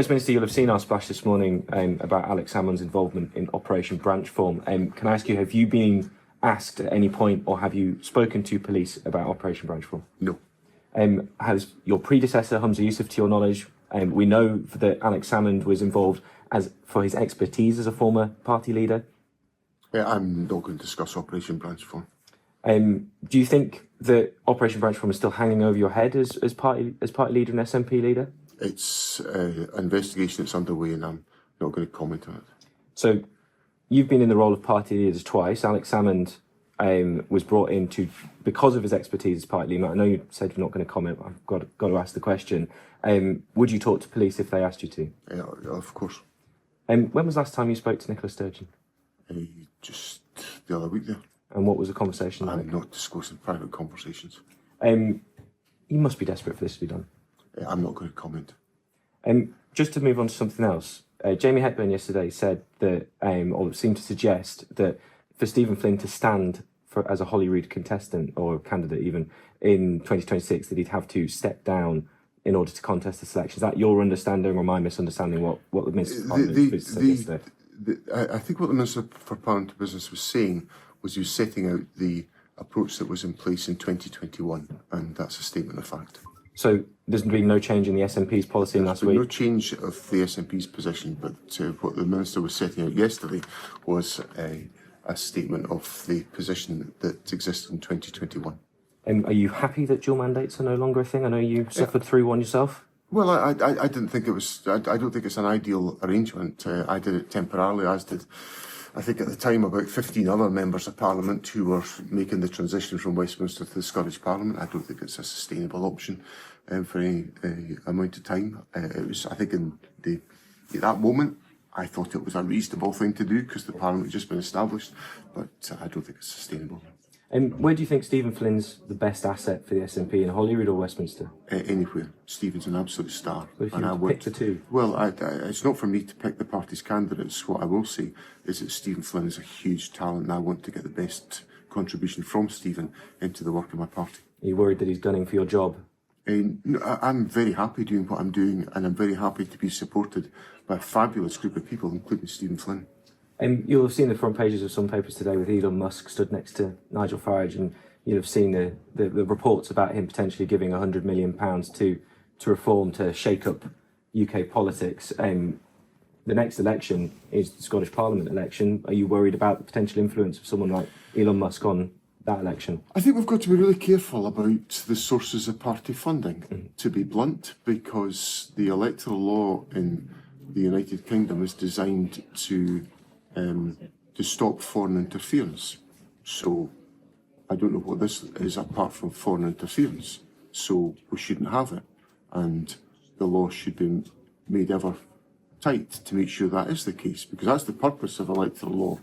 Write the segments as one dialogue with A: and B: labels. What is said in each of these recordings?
A: Minister, you'll have seen our splash this morning about Alex Salmond's involvement in Operation Branchform. Can I ask you, have you been asked at any point, or have you spoken to police about Operation Branchform?
B: No.
A: Has your predecessor, Humza Yousaf, to your knowledge, we know that Alex Salmond was involved for his expertise as a former party leader?
B: I'm not going to discuss Operation Branchform.
A: Do you think that Operation Branchform is still hanging over your head as party leader and SNP leader?
B: It's an investigation that's underway, and I'm not going to comment on it.
A: So, you've been in the role of party leaders twice. Alex Salmond was brought in because of his expertise as party leader. I know you said you're not going to comment, but I've got to ask the question. Would you talk to police if they asked you to?
B: Yeah, of course.
A: When was the last time you spoke to Nicola Sturgeon?
B: Just the other week there.
A: And what was the conversation like?
B: I'm not disclosing private conversations.
A: You must be desperate for this to be done.
B: I'm not going to comment.
A: Just to move on to something else, Jamie Hepburn yesterday said that, or seemed to suggest that for Stephen Flynn to stand as a Holyrood contestant or candidate even in 2026, that he'd have to step down in order to contest this election. Is that your understanding or my misunderstanding what the Minister for Parliament said yesterday?
B: I think what the Minister for Parliament Business was saying was he was setting out the approach that was in place in 2021, and that's a statement of fact.
A: So there's been no change in the SNP's policy last week?
B: No change of the SNP's position, but what the Minister was setting out yesterday was a statement of the position that existed in 2021.
A: Are you happy that dual mandates are no longer a thing? I know you suffered through one yourself.
B: Well, I didn't think it was. I don't think it's an ideal arrangement. I did it temporarily, as did, I think at the time, about 15 other members of Parliament who were making the transition from Westminster to the Scottish Parliament. I don't think it's a sustainable option for any amount of time. It was, I think, at that moment, I thought it was a reasonable thing to do because the Parliament had just been established, but I don't think it's sustainable.
A: Where do you think Stephen Flynn's the best asset for the SNP, in Holyrood or Westminster?
B: Anywhere. Stephen's an absolute star.
A: So if you were to pick the two?
B: Well, it's not for me to pick the party's candidates. What I will say is that Stephen Flynn is a huge talent, and I want to get the best contribution from Stephen into the work of my party.
A: Are you worried that he's gunning for your job?
B: No, I'm very happy doing what I'm doing, and I'm very happy to be supported by a fabulous group of people, including Stephen Flynn.
A: You'll have seen the front pages of some papers today with Elon Musk stood next to Nigel Farage, and you'll have seen the reports about him potentially giving £100 million to Reform to shake up UK politics. The next election is the Scottish Parliament election. Are you worried about the potential influence of someone like Elon Musk on that election?
B: I think we've got to be really careful about the sources of party funding, to be blunt, because the electoral law in the United Kingdom is designed to stop foreign interference. So I don't know what this is apart from foreign interference. So we shouldn't have it. And the law should be made ever tight to make sure that is the case, because that's the purpose of electoral law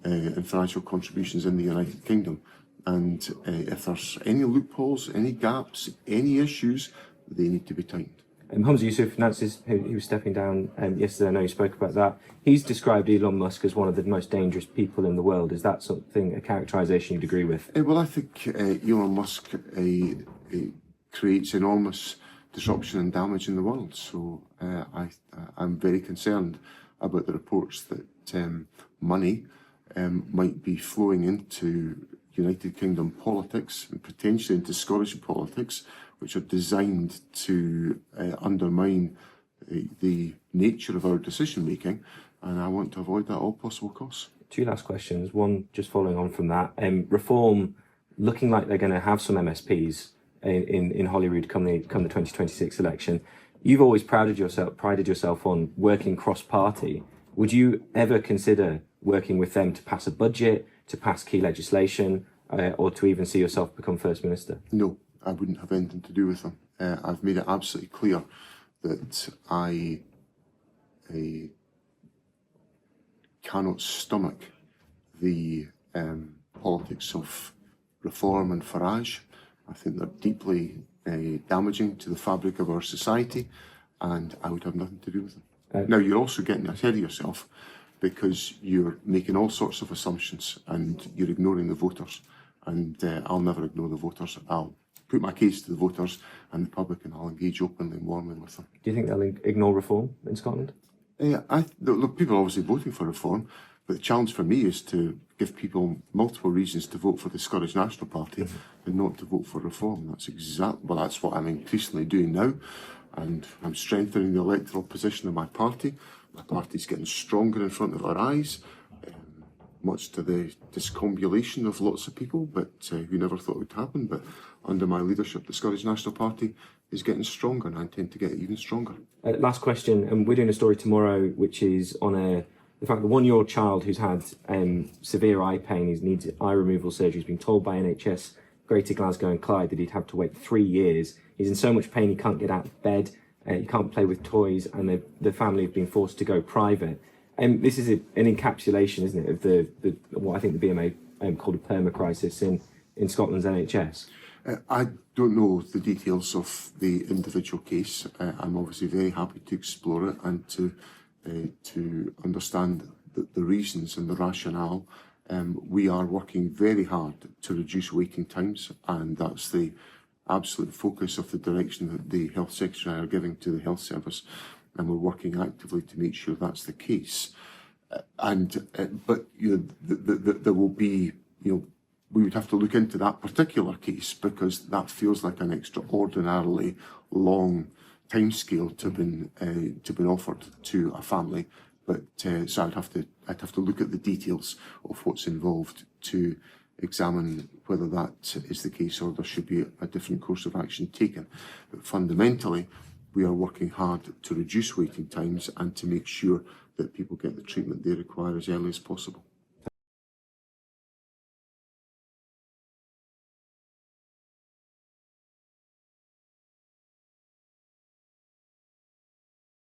B: and financial contributions in the United Kingdom. And if there's any loopholes, any gaps, any issues, they need to be tightened.
A: Humza Yousaf announced he was stepping down yesterday. I know you spoke about that. He's described Elon Musk as one of the most dangerous people in the world. Is that something, a characterisation you'd agree with?
B: Well, I think Elon Musk creates enormous disruption and damage in the world. So I'm very concerned about the reports that money might be flowing into United Kingdom politics and potentially into Scottish politics, which are designed to undermine the nature of our decision making, and I want to avoid that at all possible costs.
A: Two last questions. One, just following on from that. Reform looking like they're going to have some MSPs in Holyrood come the 2026 election. You've always prided yourself on working cross-party. Would you ever consider working with them to pass a budget, to pass key legislation, or to even see yourself become First Minister?
B: No, I wouldn't have anything to do with them. I've made it absolutely clear that I cannot stomach the politics of Reform and Farage. I think they're deeply damaging to the fabric of our society, and I would have nothing to do with them. Now, you're also getting ahead of yourself because you're making all sorts of assumptions and you're ignoring the voters. And I'll never ignore the voters. I'll put my case to the voters and the public, and I'll engage openly and warmly with them.
A: Do you think they'll ignore reform in Scotland?
B: Look, people are obviously voting for reform, but the challenge for me is to give people multiple reasons to vote for the Scottish National Party and not to vote for reform. That's what I'm increasingly doing now, and I'm strengthening the electoral position of my party. My party's getting stronger in front of our eyes, much to the discombobulation of lots of people, but who never thought it would happen. But under my leadership, the Scottish National Party is getting stronger, and I intend to get even stronger.
A: Last question, and we're doing a story tomorrow, which is on the fact that 1-year-old child who's had severe eye pain, he needs eye removal surgery, has been told by NHS Greater Glasgow and Clyde that he'd have to wait 3 years. He's in so much pain he can't get out of bed, he can't play with toys, and the family have been forced to go private. This is an encapsulation, isn't it, of the what I think the BMA called a perma-crisis in Scotland's NHS.
B: I don't know the details of the individual case. I'm obviously very happy to explore it and to understand the reasons and the rationale. We are working very hard to reduce waiting times, and that's the absolute focus of the direction that the Health Secretary and I are giving to the Health Service, and we're working actively to make sure that's the case. But there will be, we would have to look into that particular case, because that feels like an extraordinarily long timescale to have been offered to a family. But so I'd have to look at the details of what's involved to examine whether that is the case or there should be a different course of action taken. But fundamentally, we are working hard to reduce waiting times and to make sure that people get the treatment they require as early as possible.